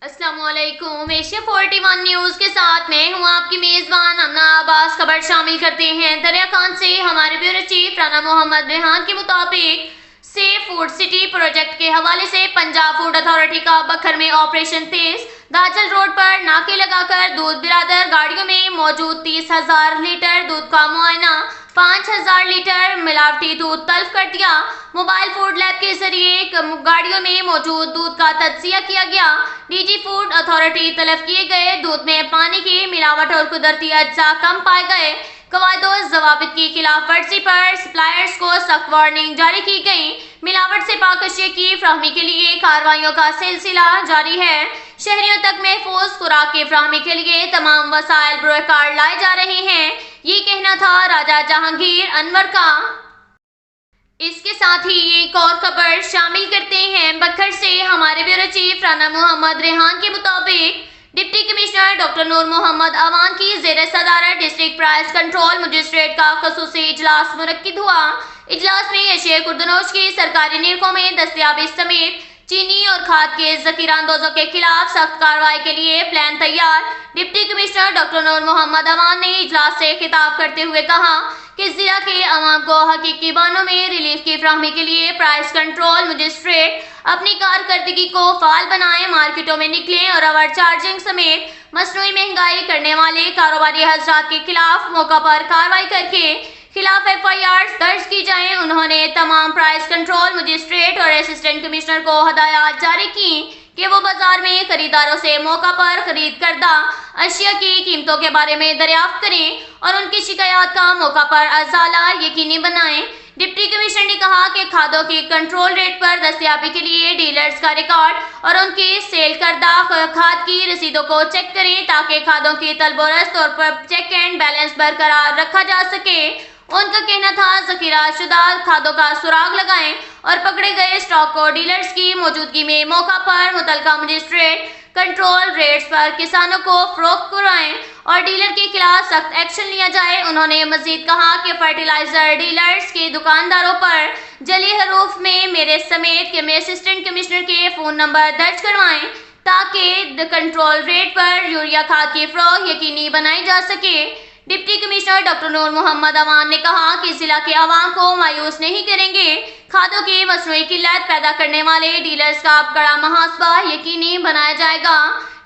अस्सलाम वालेकुम। Asia 41 news के साथ मैं हूं आपकी मेजबान अमना अब्बास। खबर शामिल करते हैं दरिया खान से। हमारे ब्यूरो चीफ राना मोहम्मद रेहान के मुताबिक सेफ फूड सिटी प्रोजेक्ट के हवाले से पंजाब फूड अथॉरिटी का बखर में ऑपरेशन तेज। दाचल रोड पर नाके लगाकर दूध बिरादर गाड़ियों में मौजूद 30,000 लीटर दूध का मुआयना, 5,000 लीटर मिलावटी दूध तल्फ कर दिया। मोबाइल फूड लैब के जरिए गाड़ियों में मौजूद दूध का तज्जिया किया गया। डीजी फूड अथॉरिटी तलब किए गए दूध में पानी की मिलावट और कुदरती अज्जा कम पाए गए। कवायद और ज़वाबित की खिलाफ वर्जी पर सप्लायर्स को सख्त वार्निंग जारी की गई। मिलावट से पाक अशिया की फ्राहमी के लिए कार्रवाइयों का सिलसिला जारी है। शहरियों तक महफूज खुराक की फ्राहमी के लिए तमाम वसाइल बरकार लाए जा रहे हैं। ये कहना था राजा जहांगीर अनवर का। इसके साथ ही एक और खबर शामिल करते हैं बखर से। हमारे ब्यूरो चीफ राना मोहम्मद रेहान के मुताबिक डिप्टी कमिश्नर डॉक्टर नूर मोहम्मद अवान की ज़ेर सदारत डिस्ट्रिक्ट प्राइस कंट्रोल मजिस्ट्रेट का खसूसी इजलास मुनक्किद हुआ। इजलास में एशिया खुर्दनोश की सरकारी निरखों में दस्तयाबी समेत चीनी और खाद के जखीरा अंदोजों के खिलाफ सख्त कार्रवाई के लिए प्लान तैयार। डिप्टी कमिश्नर डॉक्टर नूर मोहम्मद अवान ने इजलास से खिताब करते हुए कहा कि जिला के अवाम को हकीकी बानों में रिलीफ की फ्राहमी के लिए प्राइस कंट्रोल मजिस्ट्रेट अपनी कारकर्दगी को फाल बनाएं, मार्केटों में निकलें और ओवर चार्जिंग समेत मसनूई महंगाई करने वाले कारोबारी हजरात के खिलाफ मौका पर कार्रवाई करके खिलाफ FIR दर्ज की जाएं। उन्होंने तमाम प्राइस कंट्रोल मजिस्ट्रेट और असिस्टेंट कमिश्नर को हदायत जारी की कि वो बाजार में खरीदारों से मौका पर खरीद करदा अशिया की कीमतों के बारे में दरियाफ्त करें और उनकी शिकायत का मौका पर अजाला यकीनी बनाएं। डिप्टी कमिश्नर ने कहा कि खादों की कंट्रोल रेट पर दस्तयाबी के लिए डीलर्स का रिकॉर्ड और उनकी सेल करदा खाद की रसीदों को चेक करें ताकि खादों की तलबोरस तौर पर चेक एंड बैलेंस बरकरार रखा जा सके। उनका कहना था जखीरा शुदा खादों का सुराग लगाएं और पकड़े गए स्टॉक को डीलर्स की मौजूदगी में मौका पर मुतलका मजिस्ट्रेट कंट्रोल रेट्स पर किसानों को फरोख्त कराएं और डीलर के खिलाफ सख्त एक्शन लिया जाए। उन्होंने मजीद कहा कि फर्टिलाइजर डीलर्स के दुकानदारों पर जली हरूफ में मेरे समेत के असिस्टेंट कमिश्नर के फ़ोन नंबर दर्ज करवाएं ताकि कंट्रोल रेट पर यूरिया खाद की फरोख्त यकीनी बनाई जा सके। डिप्टी कमिश्नर डॉक्टर नूर मोहम्मद अवान ने कहा कि जिला के अवाम को मायूस नहीं करेंगे। खादों की मसनूई किल्लत पैदा करने वाले डीलर्स का कड़ा मुहासबा यकीनी बनाया जाएगा।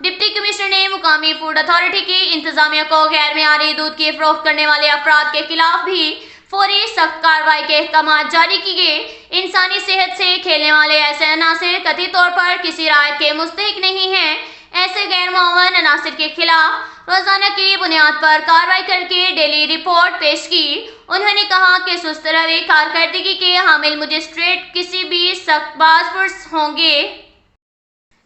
डिप्टी कमिश्नर ने मुकामी फूड अथॉरिटी की इंतजामिया को गैर मेयारी दूध की फरोख्त करने वाले अफराद के खिलाफ भी फौरी सख्त कार्रवाई के अहकाम जारी किए। इंसानी सेहत से खेलने वाले ऐसे अनासिर कथित तौर पर किसी रायत के मुस्तहिक नहीं हैं। ऐसे गैर मुआवन अनासिर के खिलाफ रोजाना की बुनियाद पर कार्रवाई करके डेली रिपोर्ट पेश की। उन्होंने कहा कि सुस्त रवि कारकर्दगी के हामिल मजिस्ट्रेट किसी भी सख्त बाज़पुरस होंगे।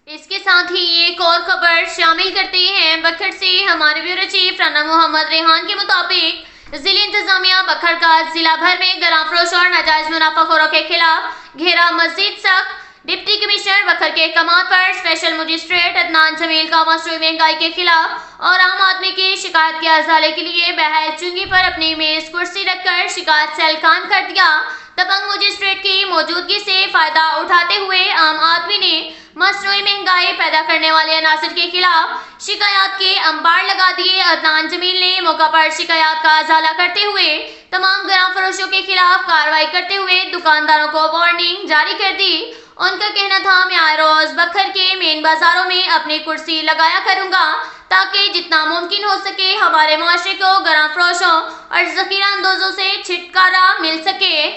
इसके साथ ही एक और खबर शामिल करते हैं बखर से। हमारे ब्यूरो चीफ राना मोहम्मद रेहान के मुताबिक जिला इंतजामिया बखर का जिला भर में गरां फरोश और नाजायज मुनाफाखोरों के खिलाफ घेरा मजीद सख्त। डिप्टी कमिश्नर बखर के कमात पर स्पेशल मजिस्ट्रेट अदनान जमील का मसनूई महंगाई के खिलाफ और आम आदमी की शिकायत के अजाले के लिए बहल चुंगी पर अपनी मेज कुर्सी रखकर शिकायत सेल कायम कर दिया। दबंग मजिस्ट्रेट की मौजूदगी से फायदा उठाते हुए आम आदमी ने मसनूई महंगाई पैदा करने वाले अनासिर के खिलाफ शिकायत के अंबार लगा दिए। अदनान जमील ने मौका पर शिकायत का अजाला करते हुए तमाम गरां फरोशों के खिलाफ कार्रवाई करते हुए दुकानदारों को वार्निंग जारी कर दी। उनका कहना था मैं आए रोज बखर के मेन बाजारों में अपनी कुर्सी लगाया करूंगा ताकि जितना मुमकिन हो सके हमारे मुआशरे को गरां फरोशों और जखीरा अंदोजों से छुटकारा मिल सके।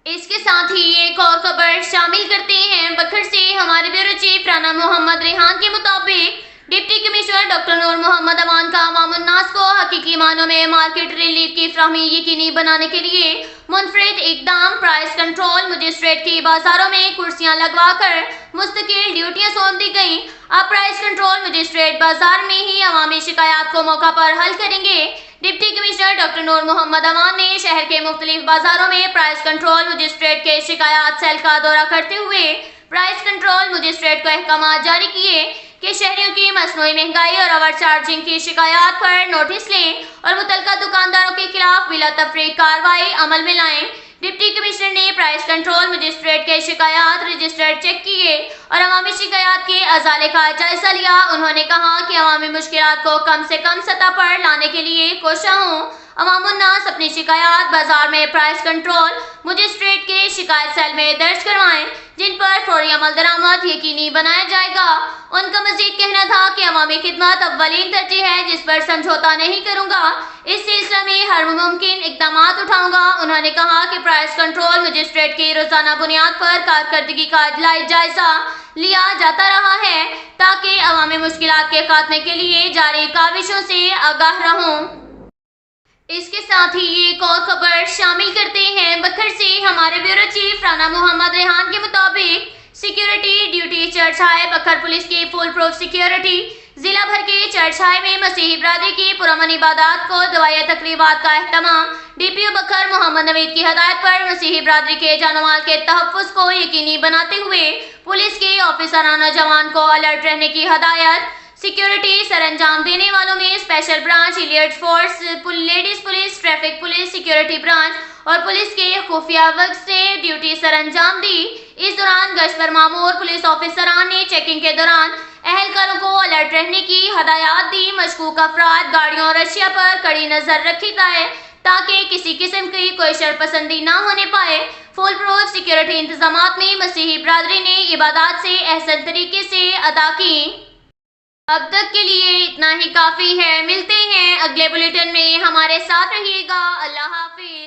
इसके साथ ही एक और खबर शामिल करते हैं बखर से। हमारे ब्यूरो चीफ राना मोहम्मद रेहान के मुताबिक डिप्टी कमिश्नर डॉक्टर नूर मोहम्मद अवान का अवाम उन्नास को हकीकी मानों में मार्केट रिलीफ की फ्राहमी यकीनी बनाने के लिए मुनफरिद इकदाम। प्राइस कंट्रोल मजिस्ट्रेट की बाजारों में कुर्सियां लगवाकर मुस्तकिल ड्यूटियां सौंप दी गई। अब प्राइस कंट्रोल मजिस्ट्रेट बाजार में ही अवामी शिकायत को मौका पर हल करेंगे। डिप्टी कमिश्नर डॉक्टर नूर मोहम्मद अवान ने शहर के मुख्तलिफ बाजारों में प्राइस कंट्रोल मजिस्ट्रेट के शिकायत सेल का दौरा करते हुए प्राइस कंट्रोल मजिस्ट्रेट को अहकाम जारी किए कि शहरियों की मसनूई महंगाई और ओवर चार्जिंग की शिकायत पर नोटिस लें और मुतलका दुकानदारों के खिलाफ बिला तफरीक कार्रवाई अमल में लाएं। ڈپٹی کمشنر نے پرائس کنٹرول مجسٹریٹ کے شکایات رجسٹر چیک کیے اور عوامی شکایات کے ازالے کا جائزہ لیا۔ انہوں نے کہا کہ عوامی مشکلات کو کم سے کم سطح پر لانے کے لیے کوشاں ہوں۔ عوام الناس اپنی شکایات بازار میں پرائس کنٹرول مجسٹریٹ کے شکایت سیل میں درج کروائیں، جن پر فوری عمل درآمد یقینی بنایا جائے گا۔ ان کا مزید کہنا تھا کہ عوامی خدمت اولین ترجیح ہے، جس پر سمجھوتہ نہیں کروں گا۔ اس سلسلے میں ہر ممکن اقدامات اٹھاؤں گا۔ انہوں نے کہا کہ پرائس کنٹرول مجسٹریٹ کی روزانہ بنیاد پر کارکردگی کا جائزہ لیا جاتا رہا ہے تاکہ عوامی مشکلات کے خاتمے کے لیے جاری کاوشوں سے آگاہ رہوں۔ اس کے ساتھ ہی ایک اور خبر شامل کرتے ہیں۔ بکھر سے ہمارے بیورو چیف رانا محمد ریحان کے مطابق سیکیورٹی ڈیوٹی چرچ ہائی بکھر پولیس کی فل پروف سیکیورٹی۔ ضلع بھر کے چرچ ہائی میں مسیحی برادری کی پرامن عبادات کو دعائیہ تقریبات کا اہتمام۔ ڈی پی او بکھر محمد نوید کی ہدایت پر مسیحی برادری کے جان و مال کے تحفظ کو یقینی بناتے ہوئے پولیس کے آفیسرانہ جوان کو الرٹ رہنے کی ہدایت۔ سیکیورٹی سر انجام دینے والوں میں special branch elite force, ladies police, traffic police, security branch اور پولیس کے خفیہ ورگ سے ڈیوٹی سر انجام دی۔ اس دوران گشت پر مامور پولیس آفیسران نے چیکنگ کے دوران اہلکاروں کو الرٹ رہنے کی ہدایات دی۔ مشکوک افراد، گاڑیوں اور اشیاء پر کڑی نظر رکھی جائے تاکہ کسی قسم کی کوئی شرپسندی نہ ہونے پائے۔ فل پروف سیکیورٹی انتظامات میں مسیحی برادری نے عبادات سے احسن طریقے سے ادا کی۔ اب تک کے لیے اتنا ہی کافی ہے۔ ملتے ہیں اگلے بلیٹن میں، ہمارے ساتھ رہیے گا۔ اللہ حافظ۔